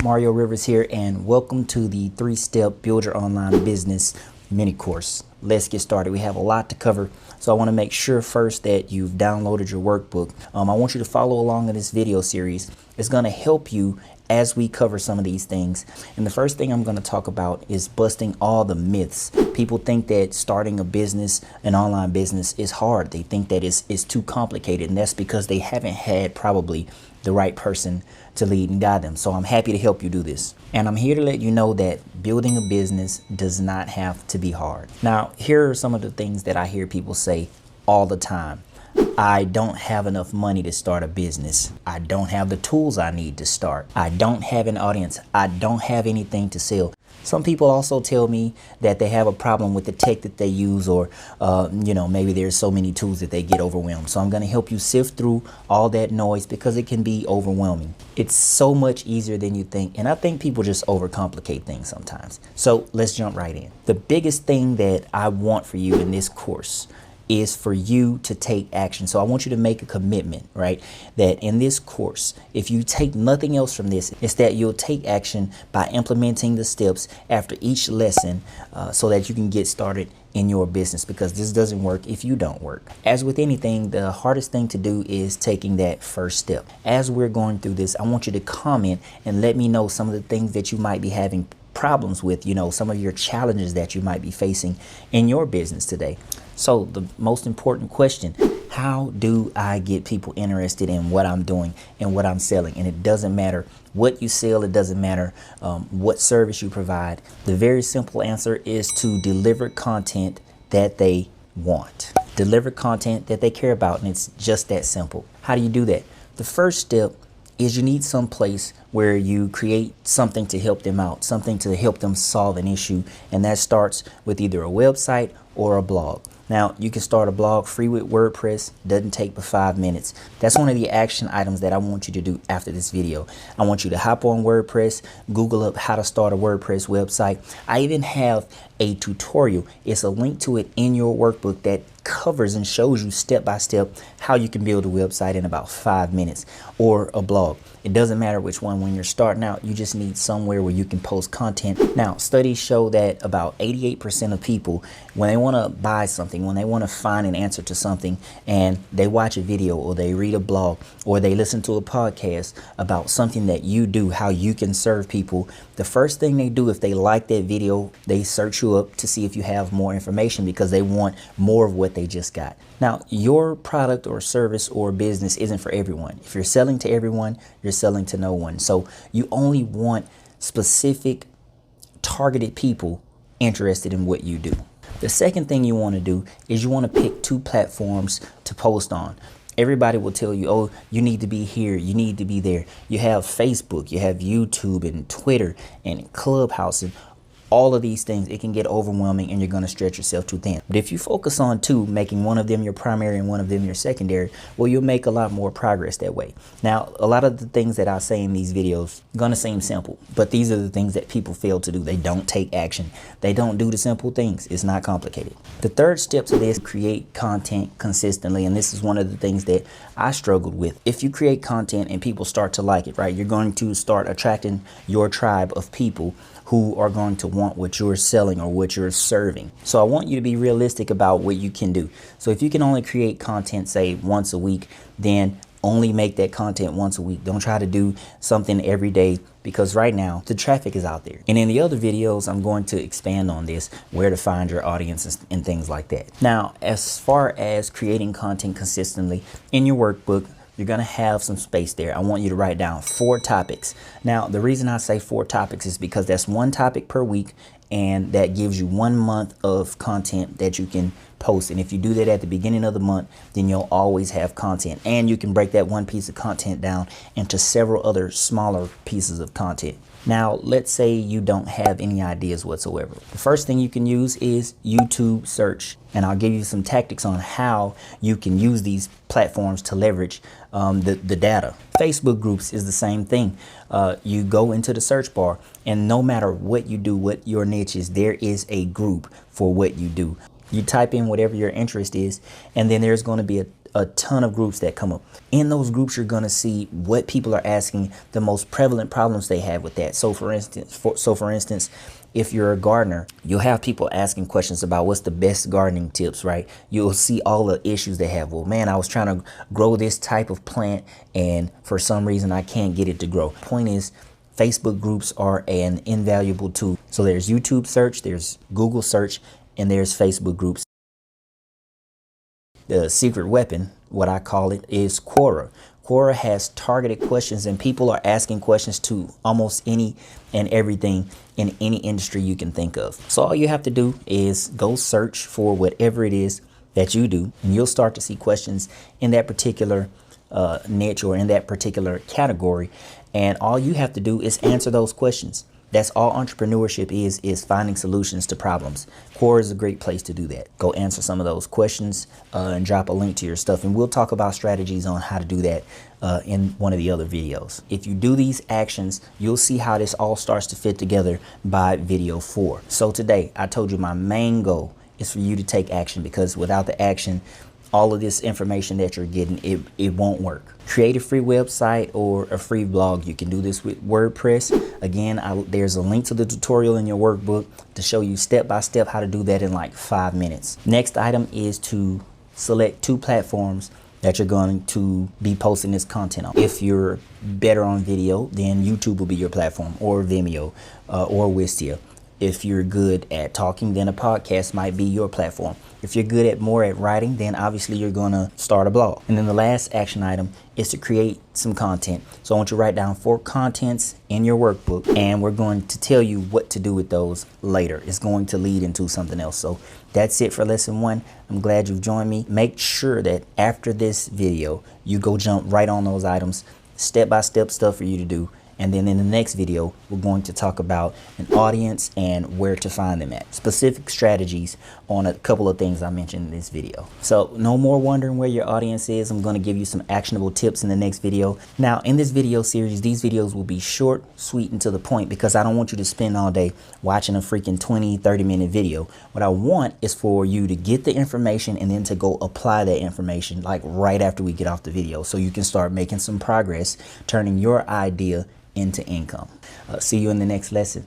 Mario Rivers here, and welcome to the 3-step Build Your Online Business mini course. Let's get started. We have a lot to cover, so I want to make sure first that you've downloaded your workbook. I want you to follow along in this video series. It's going to help you as we cover some of these things. And the first thing I'm going to talk about is busting all the myths. People think that starting a business, an online business, is hard. They think that it's too complicated, and that's because they haven't had probably the right person to lead and guide them. So I'm happy to help you do this. And I'm here to let you know that building a business does not have to be hard. Now, here are some of the things that I hear people say all the time. I don't have enough money to start a business. I don't have the tools I need to start. I don't have an audience. I don't have anything to sell. Some people also tell me that they have a problem with the tech that they use, or maybe there's so many tools that they get overwhelmed. So I'm going to help you sift through all that noise, because it can be overwhelming. It's so much easier than you think, and I think people just overcomplicate things sometimes. So let's jump right in. The biggest thing that I want for you in this course is for you to take action. So I want you to make a commitment, right? That in this course, if you take nothing else from this, it's that you'll take action by implementing the steps after each lesson, so that you can get started in your business, because this doesn't work if you don't work. As with anything, the hardest thing to do is taking that first step. As we're going through this, I want you to comment and let me know some of the things that you might be having problems with, some of your challenges that you might be facing in your business today. So the most important question: how do I get people interested in what I'm doing and what I'm selling? And it doesn't matter what you sell. It doesn't matter what service you provide. The very simple answer is to deliver content that they want. Deliver content that they care about. And it's just that simple. How do you do that? The first step is you need some place where you create something to help them out, something to help them solve an issue. And that starts with either a website or a blog. Now, you can start a blog free with WordPress. Doesn't take but 5 minutes. That's one of the action items that I want you to do after this video. I want you to hop on WordPress, Google up how to start a WordPress website. I even have a tutorial. It's a link to it in your workbook that covers and shows you step by step how you can build a website in about 5 minutes, or a blog. It doesn't matter which one. When you're starting out, you just need somewhere where you can post content. Now, studies show that about 88% of people, when they want to buy something, when they want to find an answer to something, and they watch a video or they read a blog or they listen to a podcast about something that you do, how you can serve people, the first thing they do, if they like that video, they search you up to see if you have more information, because they want more of what they just got. Now, your product or service or business isn't for everyone. If you're selling to everyone, you're selling to no one. So you only want specific targeted people interested in what you do. The second thing you want to do is you want to pick 2 platforms to post on. Everybody will tell you, oh, you need to be here, you need to be there. You have Facebook, you have YouTube and Twitter and Clubhouse, and all of these things. It can get overwhelming and you're going to stretch yourself too thin. But if you focus on 2, making one of them your primary and one of them your secondary, well, you'll make a lot more progress that way. Now, a lot of the things that I say in these videos are going to seem simple, but these are the things that people fail to do. They don't take action. They don't do the simple things. It's not complicated. The third step to this: create content consistently. And this is one of the things that I struggled with. If you create content and people start to like it, right, you're going to start attracting your tribe of people who are going to want what you're selling or what you're serving. So I want you to be realistic about what you can do. So if you can only create content, say, once a week, then only make that content once a week. Don't try to do something every day, because right now the traffic is out there. And in the other videos, I'm going to expand on this, where to find your audience and things like that. Now, as far as creating content consistently, in your workbook, you're going to have some space there. I want you to write down 4 topics. Now, the reason I say 4 topics is because that's 1 topic per week, and that gives you 1 month of content that you can post. And if you do that at the beginning of the month, then you'll always have content, and you can break that one piece of content down into several other smaller pieces of content. Now, let's say you don't have any ideas whatsoever. The first thing you can use is YouTube search. And I'll give you some tactics on how you can use these platforms to leverage the data. Facebook groups is the same thing. You go into the search bar, and no matter what you do, what your niche is, there is a group for what you do. You type in whatever your interest is, and then there's going to be a ton of groups that come up. In those groups, you're going to see what people are asking, the most prevalent problems they have with that. So for instance, if you're a gardener, you'll have people asking questions about what's the best gardening tips, right? You'll see all the issues they have. Well, man, I was trying to grow this type of plant and for some reason I can't get it to grow. Point is, Facebook groups are an invaluable tool. So there's YouTube search, there's Google search, and there's Facebook groups. The secret weapon, what I call it, is Quora. Quora has targeted questions, and people are asking questions to almost any and everything in any industry you can think of. So all you have to do is go search for whatever it is that you do, and you'll start to see questions in that particular niche or in that particular category. And all you have to do is answer those questions. That's all entrepreneurship is finding solutions to problems. Quora is a great place to do that. Go answer some of those questions and drop a link to your stuff. And we'll talk about strategies on how to do that in one of the other videos. If you do these actions, you'll see how this all starts to fit together by video 4. So today, I told you my main goal is for you to take action, because without the action, all of this information that you're getting, it won't work. Create a free website or a free blog. You can do this with WordPress. Again, there's a link to the tutorial in your workbook to show you step by step how to do that in like 5 minutes. Next item is to select 2 platforms that you're going to be posting this content on. If you're better on video, then YouTube will be your platform, or Vimeo, or Wistia. If you're good at talking, then a podcast might be your platform. If you're good at more at writing, then obviously you're gonna start a blog. And then the last action item is to create some content. So I want you to write down 4 contents in your workbook, and we're going to tell you what to do with those later. It's going to lead into something else. So that's it for lesson 1. I'm glad you've joined me. Make sure that after this video, you go jump right on those items, step-by-step stuff for you to do. And then in the next video, we're going to talk about an audience and where to find them at. Specific strategies on a couple of things I mentioned in this video. So no more wondering where your audience is. I'm going to give you some actionable tips in the next video. Now, in this video series, these videos will be short, sweet, and to the point, because I don't want you to spend all day watching a freaking 20-30-minute video. What I want is for you to get the information and then to go apply that information like right after we get off the video, so you can start making some progress, turning your idea into income. See you in the next lesson.